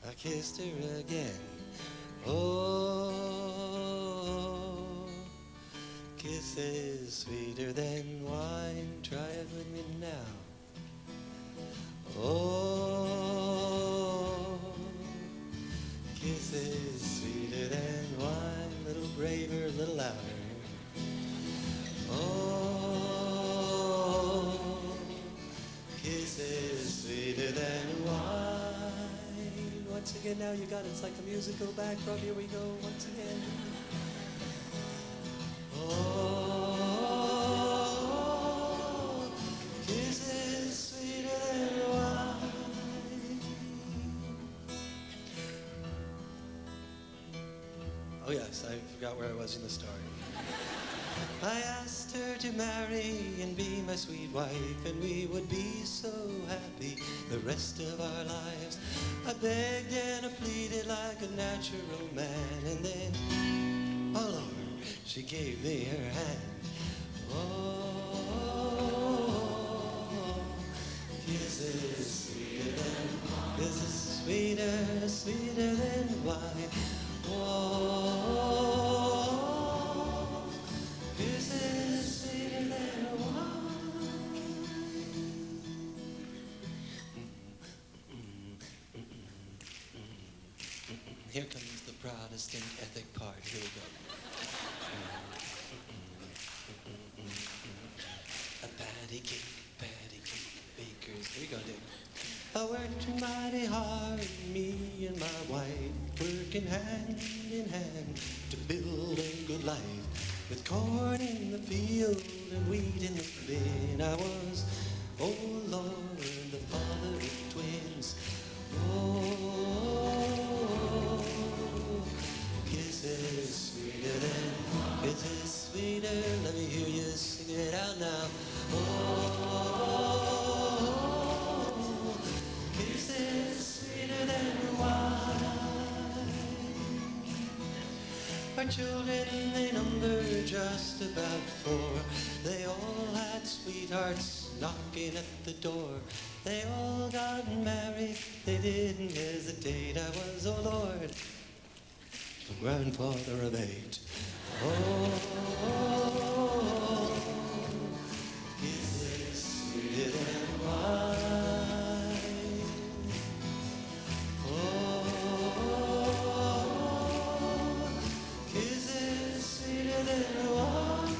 I kissed her again. Oh, kisses sweeter than wine. Try it with me now. Oh, kisses sweeter than wine. Little braver, little louder. Oh, kisses sweeter than wine. Once again, now you got it. It's like a musical backdrop. Here we go once again. Oh, kisses sweeter than wine. Oh yes, I forgot where I was in the story. I asked her to marry and be my sweet wife, and we would be so happy the rest of our lives. I begged and I pleaded like a natural man, and then, oh Lord, she gave me her hand. Oh, kisses sweeter than, kisses sweeter, sweeter than wine. Oh, kisses sweeter than wine. Here comes the Protestant ethic part. Here we go. A patty cake, bakers. Here we go, Dick. I worked mighty hard, me and my wife, working hand in hand to build a good life. With corn in the field and wheat in the bin, I was, oh Lord, the father of twins. Oh, kisses sweeter than, kisses sweeter. Let me hear you sing it out now. Oh, kisses sweeter than wine. Our children, they number just about 4. They all had sweethearts knocking at the door. They all got married, they didn't hesitate. I was, oh Lord, the grandfather of 8. Oh, kisses sweeter than wine. Oh, kisses sweeter than wine.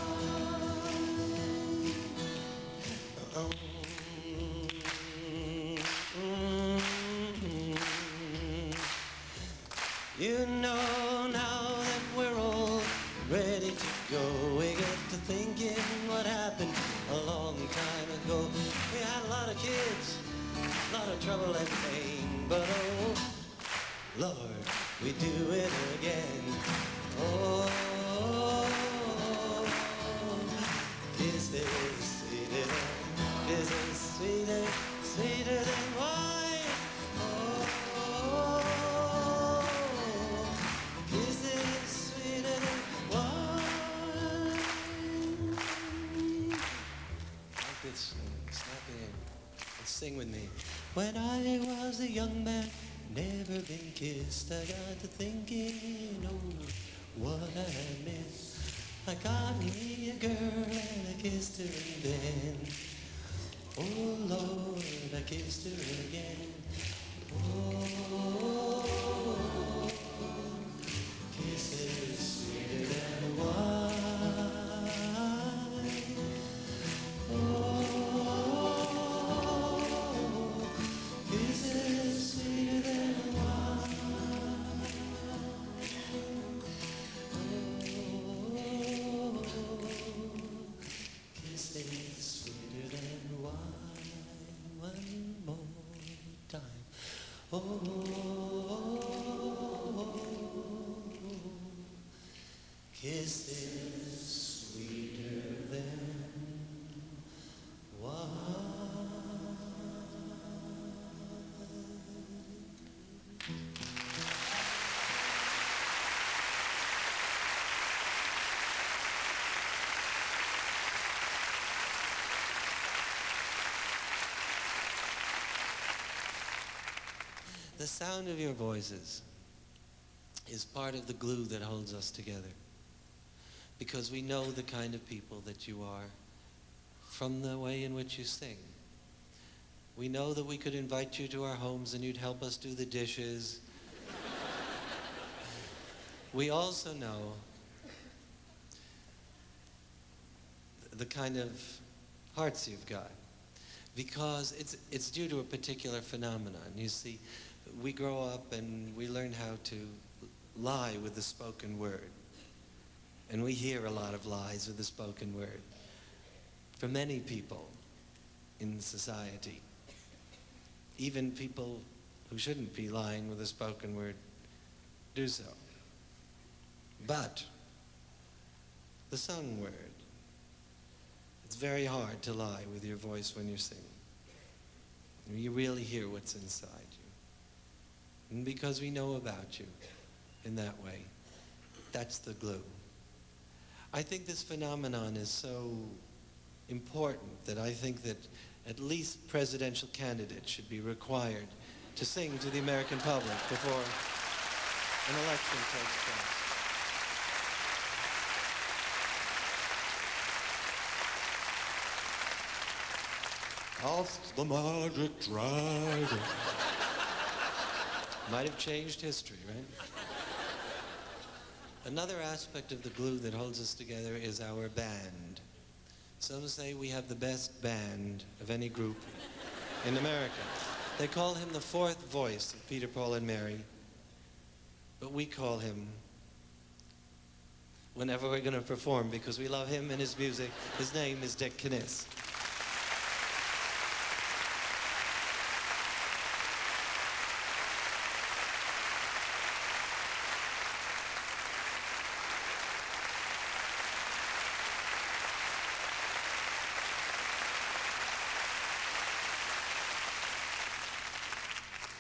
You know now that we're all ready to go, we get to thinking what happened a long time ago. We had a lot of kids, a lot of trouble and pain, but oh Lord, we do it again. Oh, kisses sweeter than, kisses sweeter, sweeter than wine. Oh, kisses sweeter than wine. Like this, snap it in and sing with me. When I was a young man, never been kissed, I got to thinking, oh, what I had missed. I got me a girl and I kissed her and then, oh Lord, I kissed her again. Oh, kisses sweeter than wine. Oh, kisses sweeter than wine. Oh, kisses sweeter than wine. One more time. Oh, kisses sweeter than The sound of your voices is part of the glue that holds us together, because we know the kind of people that you are from the way in which you sing. We know that we could invite you to our homes and you'd help us do the dishes. We also know the kind of hearts you've got, because it's due to a particular phenomenon. You see, we grow up and we learn how to lie with the spoken word. And we hear a lot of lies with the spoken word from many people in society. Even people who shouldn't be lying with the spoken word do so. But the sung word, it's very hard to lie with your voice when you're singing. You really hear what's inside you. And because we know about you in that way, that's the glue. I think this phenomenon is so important that I think that at least presidential candidates should be required to sing to the American public before an election takes place. Off the magic dragon. Might have changed history, right? Another aspect of the glue that holds us together is our band. Some say we have the best band of any group in America. They call him the fourth voice of Peter, Paul, and Mary. But we call him, whenever we're going to perform, because we love him and his music, his name is Dick Kniss.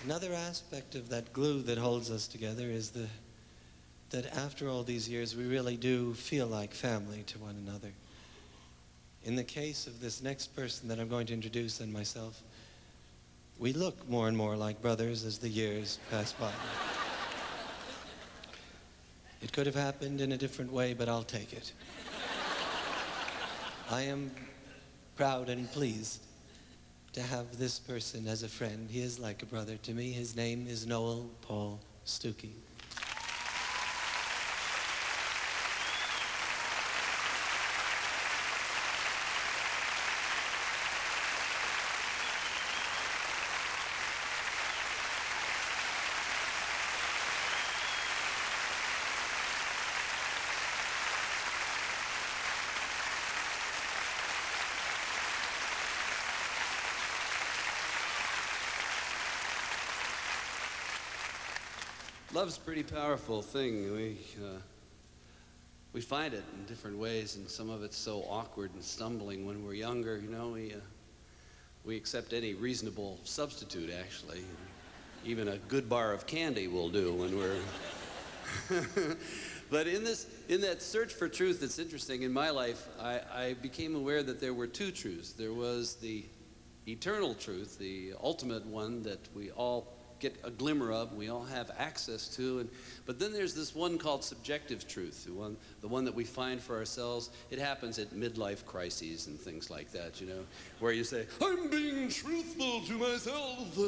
Another aspect of that glue that holds us together is that after all these years, we really do feel like family to one another. In the case of this next person that I'm going to introduce and myself, we look more and more like brothers as the years pass by. It could have happened in a different way, but I'll take it. I am proud and pleased to have this person as a friend. He is like a brother to me. His name is Noel Paul Stuckey. Love's a pretty powerful thing. We find it in different ways, and some of it's so awkward and stumbling when we're younger. You know, we accept any reasonable substitute, actually. Even a good bar of candy will do when we're... But in that search for truth that's interesting in my life, I became aware that there were two truths. There was the eternal truth, the ultimate one that we all get a glimmer of, we all have access to, but then there's this one called subjective truth, the one that we find for ourselves. It happens at midlife crises and things like that, you know, where you say, I'm being truthful to myself,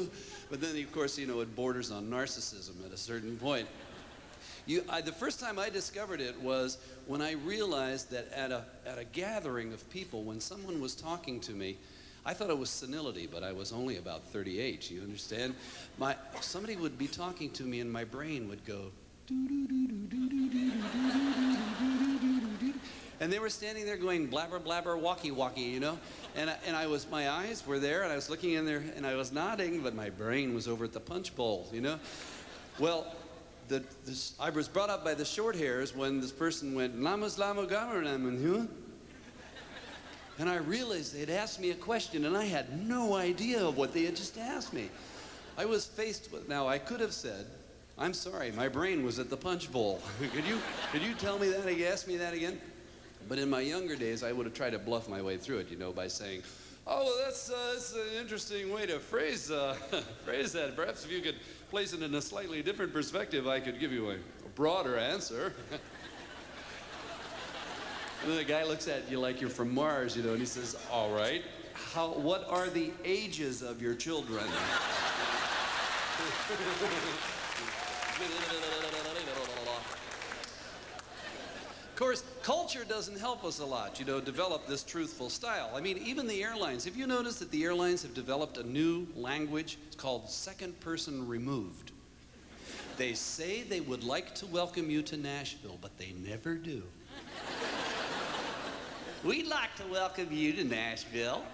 but then of course, you know, it borders on narcissism at a certain point. The first time I discovered it was when I realized that at a gathering of people, when someone was talking to me, I thought it was senility, but I was only about 38, you understand? Somebody would be talking to me and my brain would go, and they were standing there going blabber, blabber, walkie, walkie, you know? And my eyes were there and I was looking in there and I was nodding, but my brain was over at the punch bowl, you know? Well, I was brought up by the short hairs when this person went, Lamas, Lamo, Gamer, and I realized they'd asked me a question and I had no idea of what they had just asked me. I was faced with, now I could have said, I'm sorry, my brain was at the punch bowl. Could you tell me that, ask me that again? But in my younger days, I would have tried to bluff my way through it, you know, by saying, Oh, well, that's an interesting way to phrase phrase that. Perhaps if you could place it in a slightly different perspective, I could give you a broader answer. And then the guy looks at you like you're from Mars, you know, and he says, all right, what are the ages of your children? Of course, culture doesn't help us a lot, you know, develop this truthful style. I mean, even the airlines. Have you noticed that the airlines have developed a new language? It's called second person removed. They say they would like to welcome you to Nashville, but they never do. We'd like to welcome you to Nashville.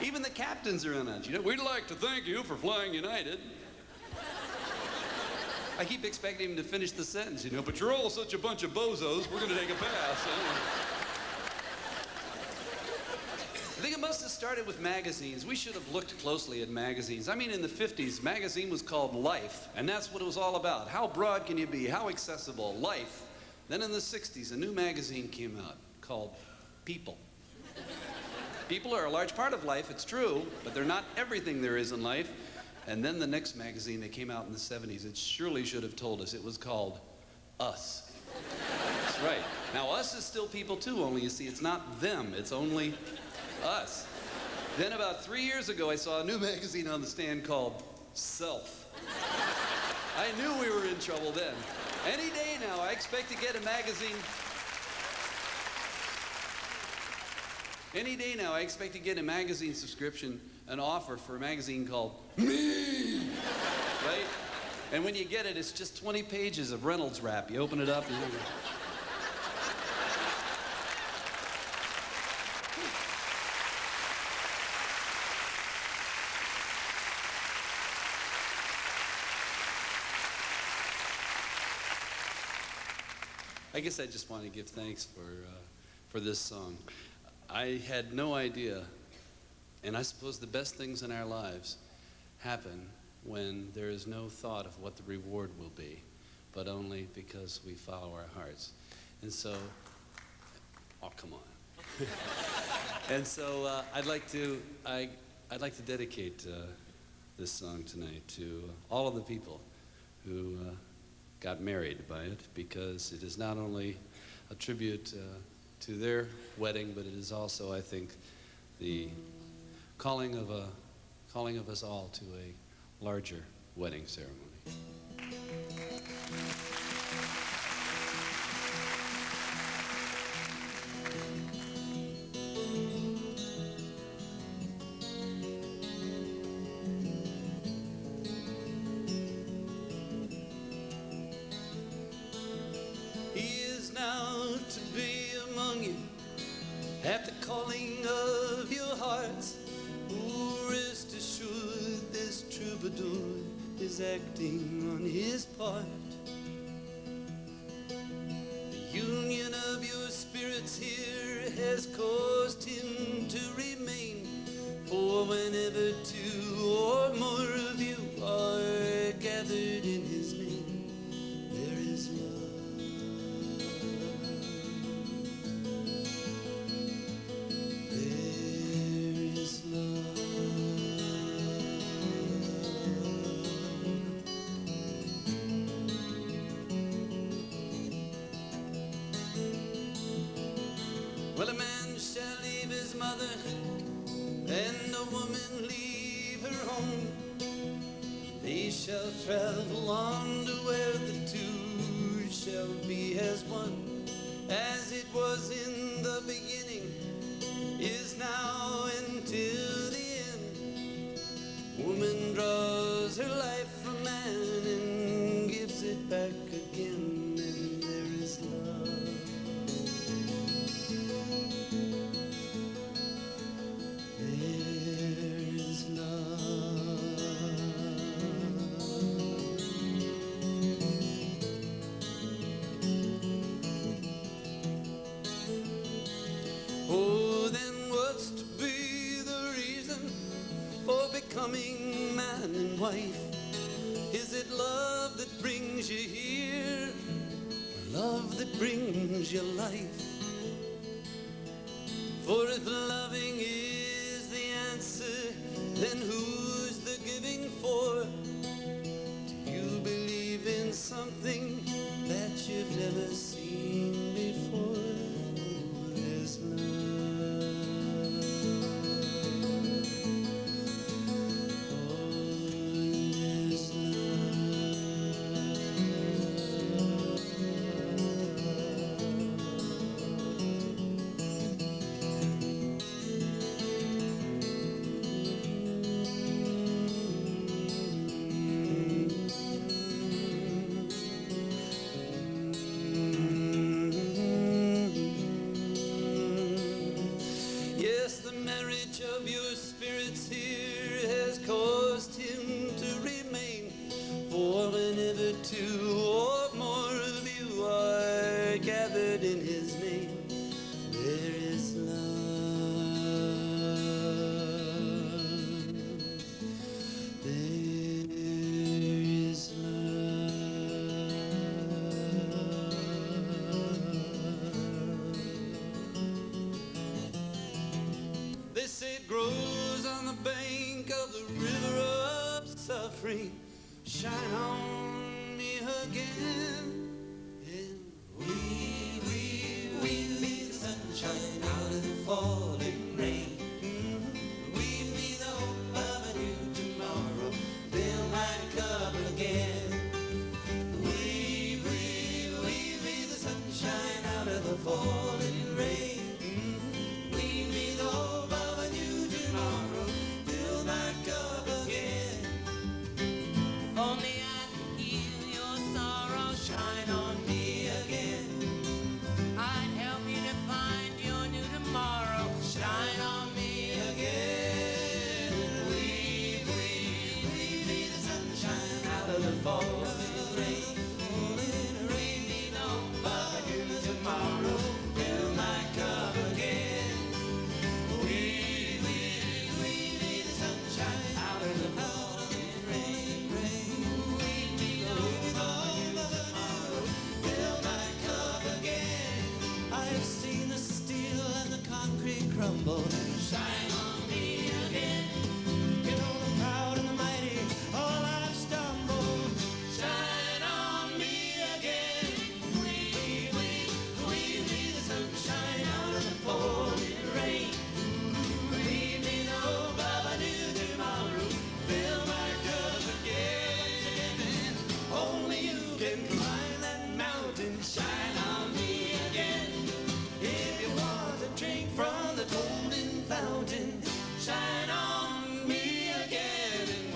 Even the captains are in it. You know, we'd like to thank you for flying United. I keep expecting him to finish the sentence, you know, but you're all such a bunch of bozos, we're going to take a pass. I think it must have started with magazines. We should have looked closely at magazines. I mean, in the 50s, magazine was called Life, and that's what it was all about. How broad can you be? How accessible? Life. Then in the 60s, a new magazine came out called People. People are a large part of life, it's true, but they're not everything there is in life. And then the next magazine that came out in the 70s, it surely should have told us. It was called Us. That's right. Now, us is still people too, only you see, it's not them, it's only us. Then about 3 years ago, I saw a new magazine on the stand called Self. I knew we were in trouble then. Any day now, I expect to get a magazine. Any day now, I expect to get a magazine subscription, an offer for a magazine called Me, right? And when you get it, it's just 20 pages of Reynolds wrap. You open it up and I guess I just want to give thanks for this song. I had no idea, and I suppose the best things in our lives happen when there is no thought of what the reward will be, but only because we follow our hearts. And so, oh, come on. And so I'd like to dedicate this song tonight to all of the people who got married by it, because it is not only a tribute to their wedding, but it is also, I think, the calling of us all to a larger wedding ceremony. At the calling of your hearts, oh, rest assured this troubadour is acting on his part. The union of your spirits here has caused him to remain, for whenever two or more of you are gathered in his name, there is love. Well, a man shall leave his mother, and a woman leave her home. They shall travel on to where the two shall be as one. As it was in the beginning, is now until the end. Woman draws her life from man and gives it back again, and there is love. Oh, then what's to be the reason for becoming man and wife? Is it love that brings you here, or love that brings you life? For if loving is the answer, then who's the giving for? Do you believe in something that you've never seen before? There's love. There's Yes, the marriage of your spirits here has caused him to remain. For whenever two or more of you are gathered in his name, there is love. There is love. They say it grows on the bank of the river of suffering. Shine on me again. And We be the sunshine out of the falling rain. We be the hope of a new tomorrow. Fill my cup again. We be the sunshine out of the falling rain. We be the hope of a new tomorrow. Fill my cup again. If only I could heal your sorrow, Shine on me again. I'd help you to find your new tomorrow. Shine on me again. We be the sunshine out of the falling rain. We be the hope of a new tomorrow. Fill my cup again. We be the sunshine out of the falling rain. We be the hope of a new tomorrow. Fill my cup again. I've seen the steel and the concrete crumble. Shine on me again. You know the proud and the mighty, all I've stumbled. Shine on me again. We be the sunshine out of the falling rain. We be the hope of a new tomorrow. Fill my cup again. Only you can climb that mountain. Shine on me again. If you want to drink from the golden fountain, shine on me again. And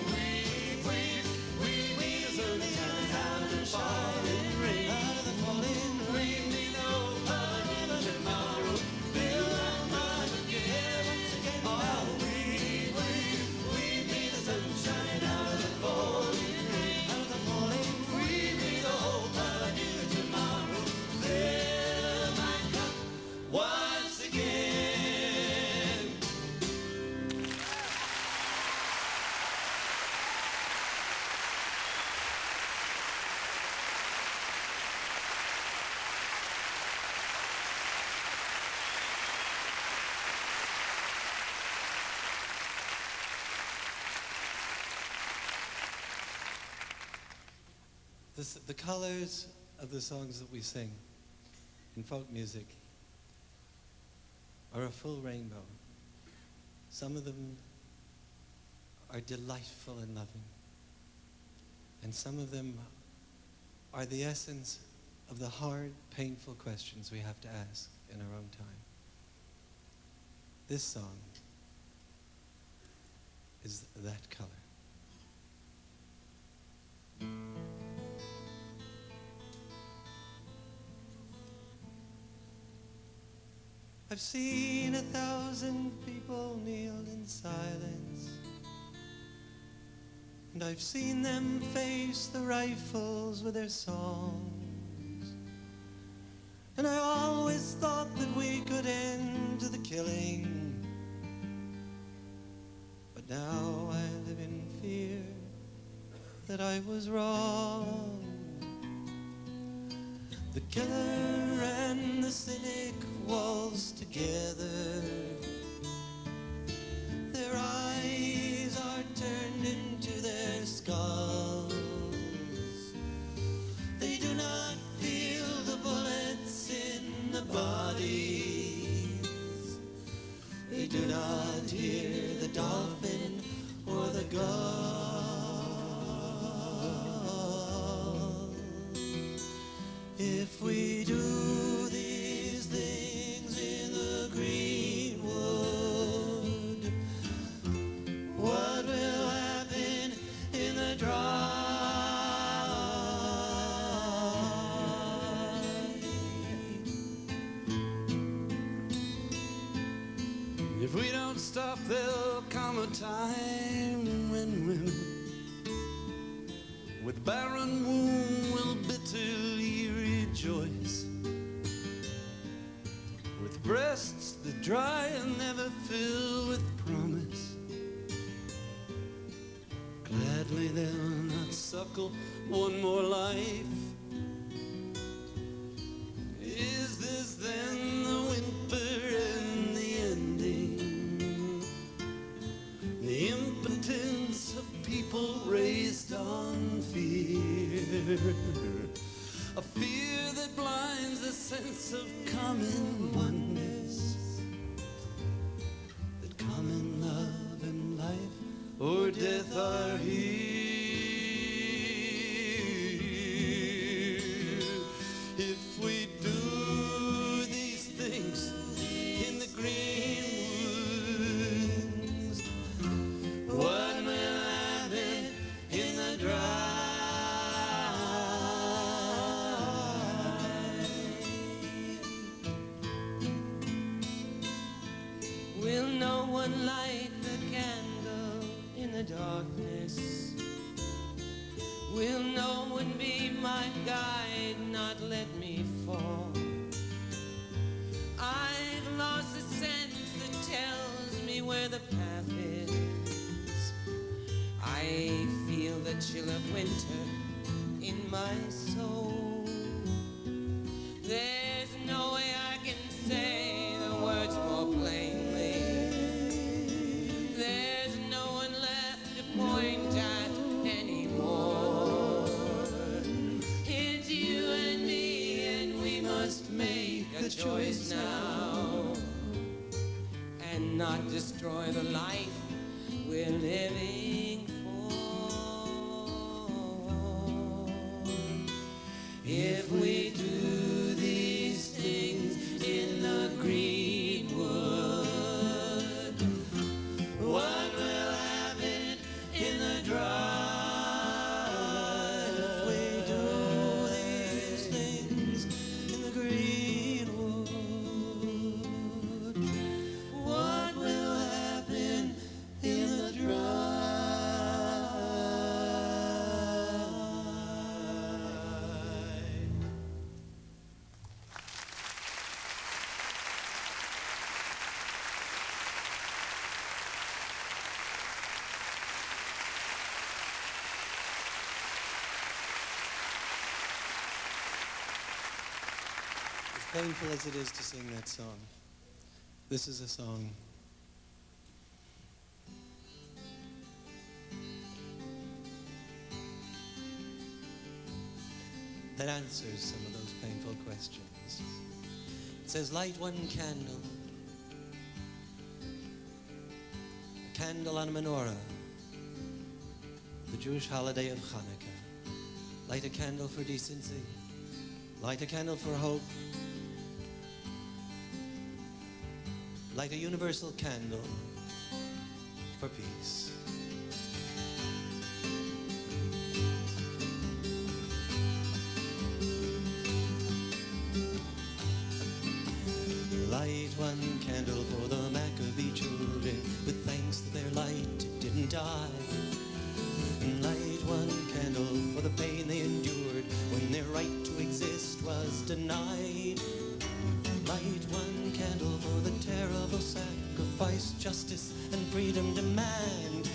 we the sunshine out of the falling rain. Out of the falling rain. We the hope of a new tomorrow. Fill my cup again. Once again. Oh, we be the sunshine out of the falling rain. Out of the falling. We be the hope of a new tomorrow. Fill my cup once again. The colors of the songs that we sing in folk music are a full rainbow. Some of them are delightful and loving, and some of them are the essence of the hard, painful questions we have to ask in our own time. This song is that color. I've seen 1,000 people kneeled in silence, and I've seen them face the rifles with their songs, and I always thought that we could end the killing, but now I live in fear that I was wrong. The killer and the cynic waltz together. Their eyes are turned into their skulls. They do not feel the bullets in the bodies. They do not hear the dolphin or the gull. If we do these things in the greenwood, what will happen in the dry? If we don't stop, there'll come a time when women with barren womb will bitterly rejoice, with breasts that dry and never fill with promise. Gladly they'll not suckle one more life. Is this then the whimper and the ending? The impotence of people raised on fear, a fear that blinds the sense of common oneness, that common love and life or death are here. If we do these things in the greenwoods, what will happen in the dry? Will no one light the candle in the darkness? Will no one be my guide, not let me fall? I've lost the sense that tells me where the path is. I feel the chill of winter in my soul. There's no way I can say the words more plainly. There's no one left to point at anymore. It's you and me, and we must make a choice now, and not destroy the life we're living for. If we do these things in the greenwood, what will happen in the dry? If we do these things in the greenwood, what will happen in the dry? As painful as it is to sing that song, this is a song that answers some of those painful questions. It says, light one candle, a candle on a menorah, the Jewish holiday of Hanukkah. Light a candle for decency, light a candle for hope, light a universal candle for peace. Light one candle for the Maccabee children, with thanks that their light didn't die. And light one candle for the pain they endured when their right to exist was denied. Light one candle for the terrible sacrifice justice and freedom demand.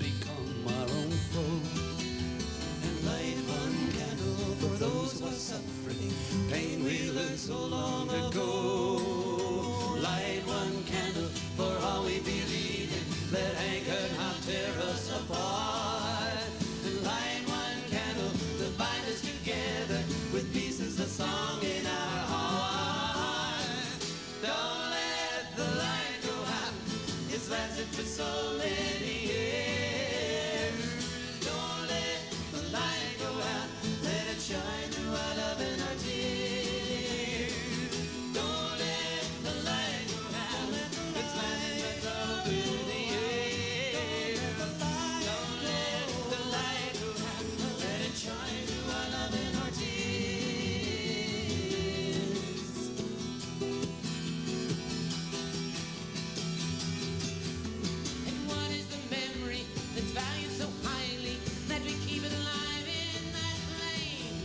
become our own foe. And light one candle for those who are suffering, pain we learned so long ago. Light one candle for all we believe in, let anger not tear us apart. And light one candle to bind us together with peace as the song in our heart. Don't let the light go out, it's lasted for so many years. Don't let the light go out, let it shine through our love and our tears. Don't let the light go out, it's lasted for so many years. Don't let the light go out, let it shine through our love and our tears. And what is the memory that's valued so highly that we keep it alive in that flame?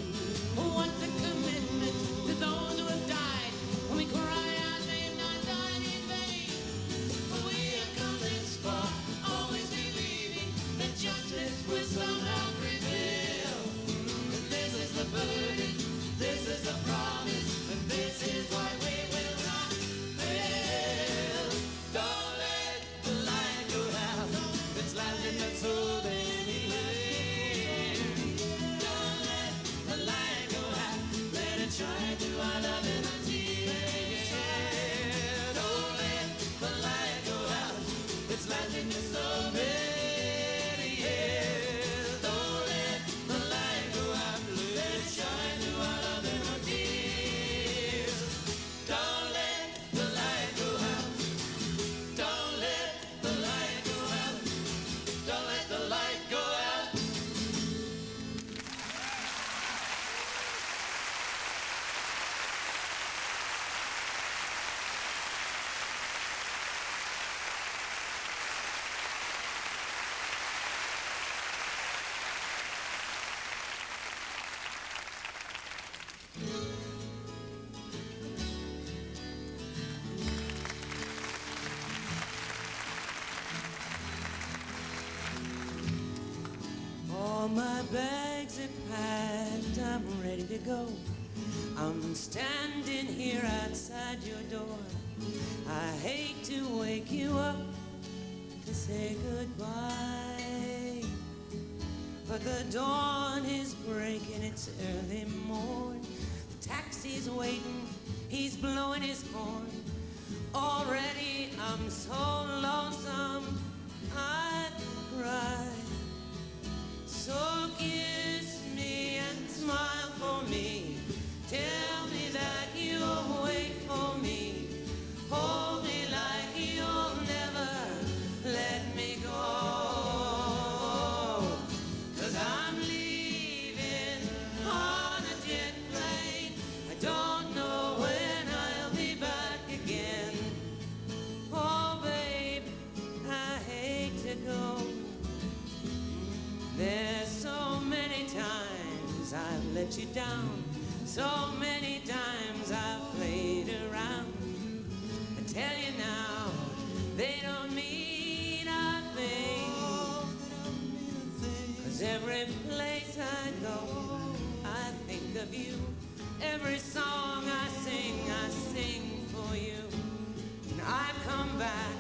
What's the commitment to those who have died when we cry out they've not died in vain? We have come this far, always believing that justice will somehow prevail. And this is the burden, this is the promise, and this is why we will not fail. Don't let the light go out, it's lasted for so many years. Don't let the light go out, let it shine through our love and our tears. Don't let the light go out, it's lasted for so many years. Don't let the light go out, let it shine through our love and our tears. Don't let the light go out, don't let the light go out, don't let the light go out. All my bags are packed, I'm ready to go. I'm standing here outside your door. I hate to wake you up to say goodbye, but the dawn is breaking, it's early morn. The taxi's waiting, he's blowing his horn. Already I'm so lonesome, I'd cry. So kiss me and smile for me. Tell me that you'll wait for me. Hold me like you'll never let me go. 'Cause I'm leaving on a jet plane. I don't know when I'll be back again. Oh, babe, I hate to go. There's so many times I've let you down, so many times I've played around. I tell you now, they don't mean a thing. 'Cause every place I go, I think of you. Every song I sing for you. And I come back